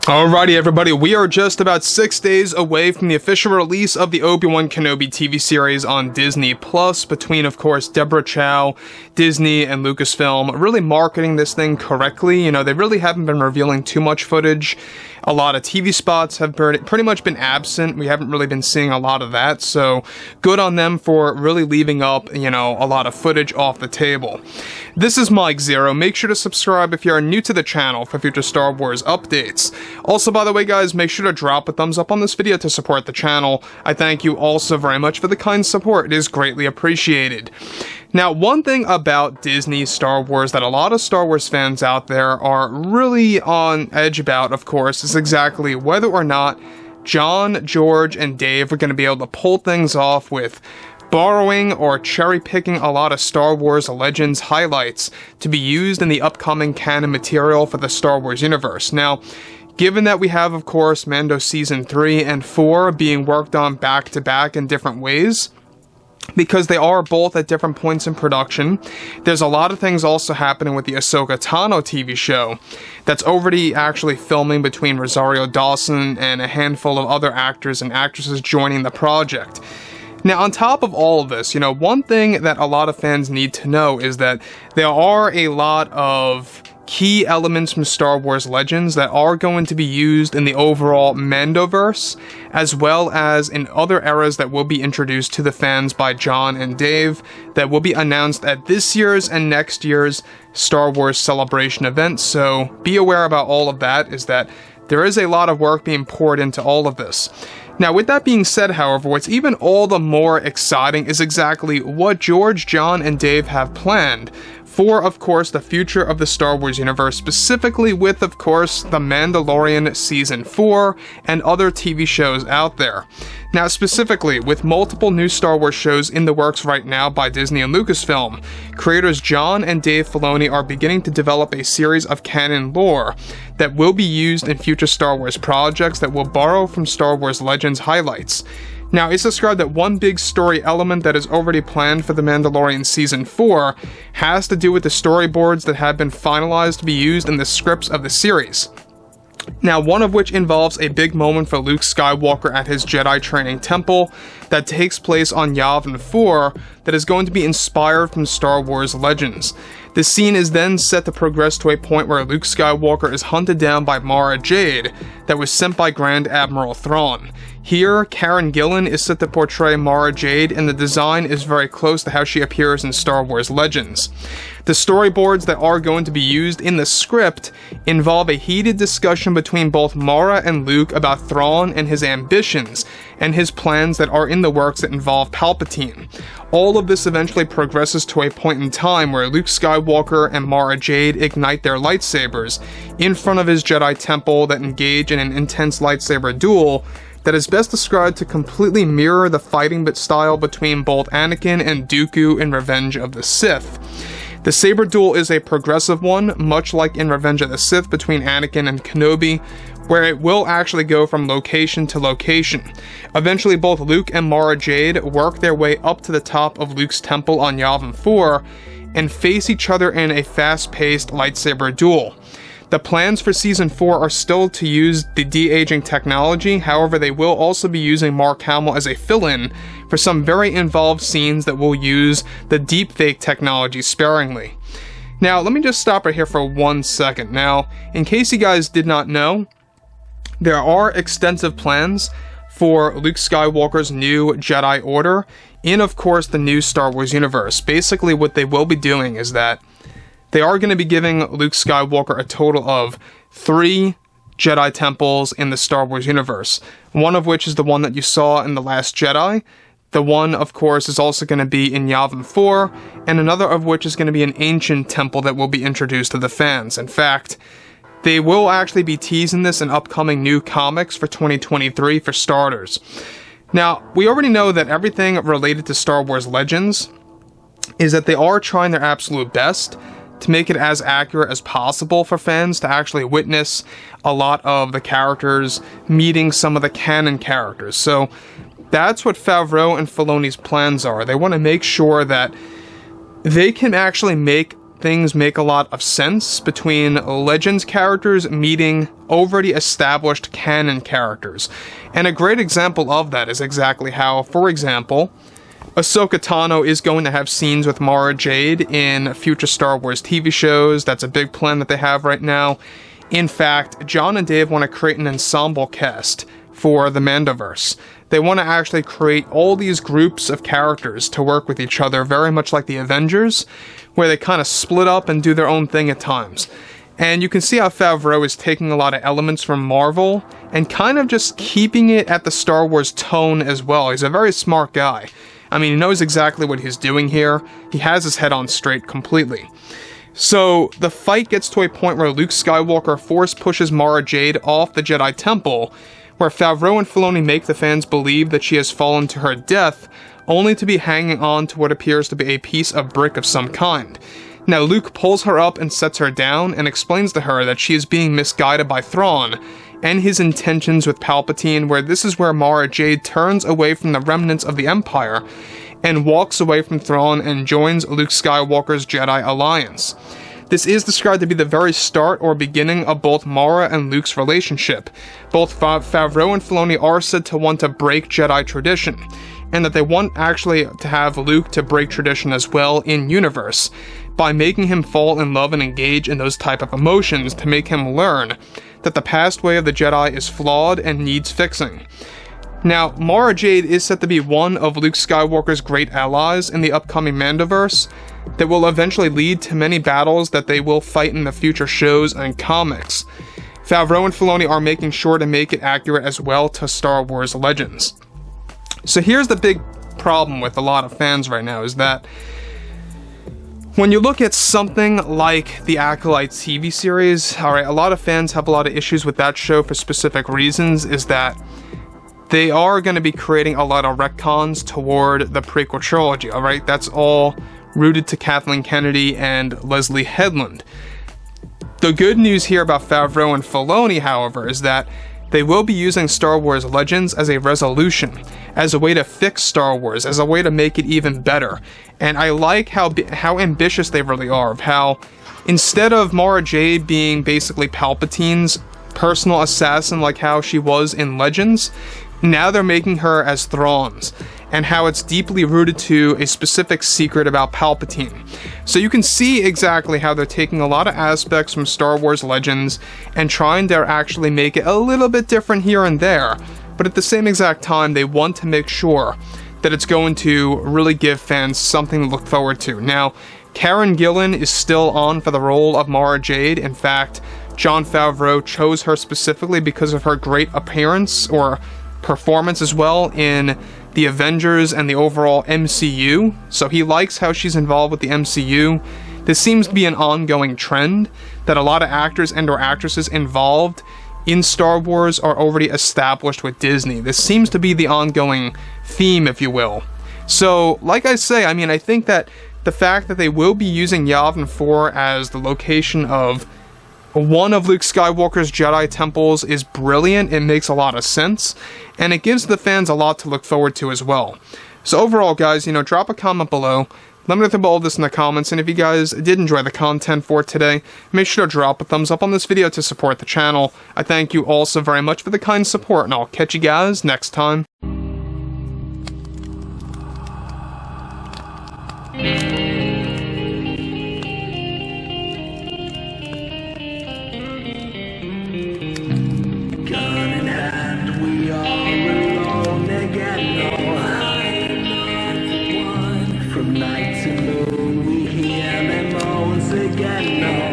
Alrighty everybody, we are just about 6 days away from the official release of the Obi-Wan Kenobi TV series on Disney+, between of course Deborah Chow, Disney, and Lucasfilm really marketing this thing correctly. You know, they really haven't been revealing too much footage. A lot of TV spots have pretty much been absent. We haven't really been seeing a lot of that, so good on them for really leaving up, you know, a lot of footage off the table. This is Mike Zero. Make sure to subscribe if you are new to the channel for future Star Wars updates. Also, by the way guys, make sure to drop a thumbs up on this video to support the channel. I thank you also very much for the kind support. It is greatly appreciated. Now, one thing about Disney Star Wars that a lot of Star Wars fans out there are really on edge about, of course, is exactly whether or not John, George, and Dave are going to be able to pull things off with borrowing or cherry-picking a lot of Star Wars Legends highlights to be used in the upcoming canon material for the Star Wars universe. Now, given that we have, of course, Mando Season 3 and 4 being worked on back-to-back in different ways, because they are both at different points in production, there's a lot of things also happening with the Ahsoka Tano TV show that's already actually filming between Rosario, Dawson, and a handful of other actors and actresses joining the project. Now, on top of all of this, you know, one thing that a lot of fans need to know is that there are a lot of key elements from Star Wars Legends that are going to be used in the overall mandoverse, as well as in other eras that will be introduced to the fans by John and Dave, that will be announced at this year's and next year's Star Wars Celebration events. So be aware about all of that, is that there is a lot of work being poured into all of this. Now, with that being said, however, what's even all the more exciting is exactly what George, John, and Dave have planned for, of course, the future of the Star Wars universe, specifically with, of course, The Mandalorian Season 4 and other TV shows out there. Now, specifically, with multiple new Star Wars shows in the works right now by Disney and Lucasfilm, creators John and Dave Filoni are beginning to develop a series of canon lore that will be used in future Star Wars projects that will borrow from Star Wars Legends highlights. Now, it's described that one big story element that is already planned for The Mandalorian Season 4 has to do with the storyboards that have been finalized to be used in the scripts of the series. Now, one of which involves a big moment for Luke Skywalker at his Jedi training temple that takes place on Yavin 4 that is going to be inspired from Star Wars Legends. The scene is then set to progress to a point where Luke Skywalker is hunted down by Mara Jade that was sent by Grand Admiral Thrawn. Here, Karen Gillan is set to portray Mara Jade, and the design is very close to how she appears in Star Wars Legends. The storyboards that are going to be used in the script involve a heated discussion between both Mara and Luke about Thrawn and his ambitions, and his plans that are in the works that involve Palpatine. All of this eventually progresses to a point in time where Luke Skywalker and Mara Jade ignite their lightsabers in front of his Jedi temple that engage in an intense lightsaber duel that is best described to completely mirror the fighting style between both Anakin and Dooku in Revenge of the Sith. The saber duel is a progressive one, much like in Revenge of the Sith between Anakin and Kenobi, where it will actually go from location to location. Eventually, both Luke and Mara Jade work their way up to the top of Luke's temple on Yavin 4 and face each other in a fast-paced lightsaber duel. The plans for Season 4 are still to use the de-aging technology, however they will also be using Mark Hamill as a fill-in for some very involved scenes that will use the deepfake technology sparingly. Now, let me just stop right here for 1 second. Now, in case you guys did not know, there are extensive plans for Luke Skywalker's new Jedi Order in, of course, the new Star Wars universe. Basically, what they will be doing is that they are going to be giving Luke Skywalker a total of 3 Jedi temples in the Star Wars universe, one of which is the one that you saw in The Last Jedi. The one, of course, is also going to be in Yavin 4, and another of which is going to be an ancient temple that will be introduced to the fans. In fact, they will actually be teasing this in upcoming new comics for 2023 for starters. Now, we already know that everything related to Star Wars Legends is that they are trying their absolute best to make it as accurate as possible for fans to actually witness a lot of the characters meeting some of the canon characters. So that's what FAVREAU and Filoni's plans are. They want to make sure that they can actually make things make a lot of sense between Legends characters meeting already established canon characters. And a great example of that is exactly how, for example, Ahsoka Tano is going to have scenes with Mara Jade in future Star Wars TV shows. That's a big plan that they have right now. In fact, John and Dave want to create an ensemble cast for the mandoverse. They want to actually create all these groups of characters to work with each other, very much like the Avengers, where they kind of split up and do their own thing at times. And you can see how FAVREAU is taking a lot of elements from Marvel and kind of just keeping it at the Star Wars tone as well. He's a very smart guy. I mean, he knows exactly what he's doing here. He has his head on straight completely. So, the fight gets to a point where Luke Skywalker force pushes Mara Jade off the Jedi Temple, where FAVREAU and Filoni make the fans believe that she has fallen to her death, only to be hanging on to what appears to be a piece of brick of some kind. Now, Luke pulls her up and sets her down, and explains to her that she is being misguided by Thrawn, and his intentions with Palpatine, where this is where Mara Jade turns away from the remnants of the Empire, and walks away from Thrawn and joins Luke Skywalker's Jedi Alliance. This is described to be the very start or beginning of both Mara and Luke's relationship. Both FAVREAU and Filoni are said to want to break Jedi tradition, and that they want actually to have Luke to break tradition as well in universe, by making him fall in love and engage in those type of emotions to make him learn that the past way of the Jedi is flawed and needs fixing. Now, Mara Jade is said to be one of Luke Skywalker's great allies in the upcoming Mandoverse that will eventually lead to many battles that they will fight in the future shows and comics. FAVREAU and Filoni are making sure to make it accurate as well to Star Wars Legends. So here's the big problem with a lot of fans right now, is that when you look at something like the Acolyte TV series, alright, a lot of fans have a lot of issues with that show for specific reasons, is that they are going to be creating a lot of retcons toward the prequel trilogy, alright? That's all rooted to Kathleen Kennedy and Leslie Headland. The good news here about FAVREAU and Filoni, however, is that they will be using Star Wars Legends as a resolution, as a way to fix Star Wars, as a way to make it even better. And I like how ambitious they really are, of how instead of Mara Jade being basically Palpatine's personal assassin like how she was in Legends, now they're making her as Thrawn's, and how it's deeply rooted to a specific secret about Palpatine. So you can see exactly how they're taking a lot of aspects from Star Wars Legends and trying to actually make it a little bit different here and there, but at the same exact time they want to make sure that it's going to really give fans something to look forward to. Now, Karen Gillan is still on for the role of Mara Jade. In fact, Jon Favreau chose her specifically because of her great appearance, or performance as well, in the Avengers and the overall MCU, so he likes how she's involved with the MCU. This seems to be an ongoing trend, that a lot of actors and or actresses involved in Star Wars are already established with Disney. This seems to be the ongoing theme, if you will. So, like I say, I mean, I think that the fact that they will be using Yavin 4 as the location of one of Luke Skywalker's Jedi temples is brilliant. It makes a lot of sense, and it gives the fans a lot to look forward to as well. So overall, guys, drop a comment below. Let me know about all this in the comments, and if you guys did enjoy the content for today, make sure to drop a thumbs up on this video to support the channel. I thank you all so very much for the kind support, and I'll catch you guys next time. Night to moon, we hear them moans again. No.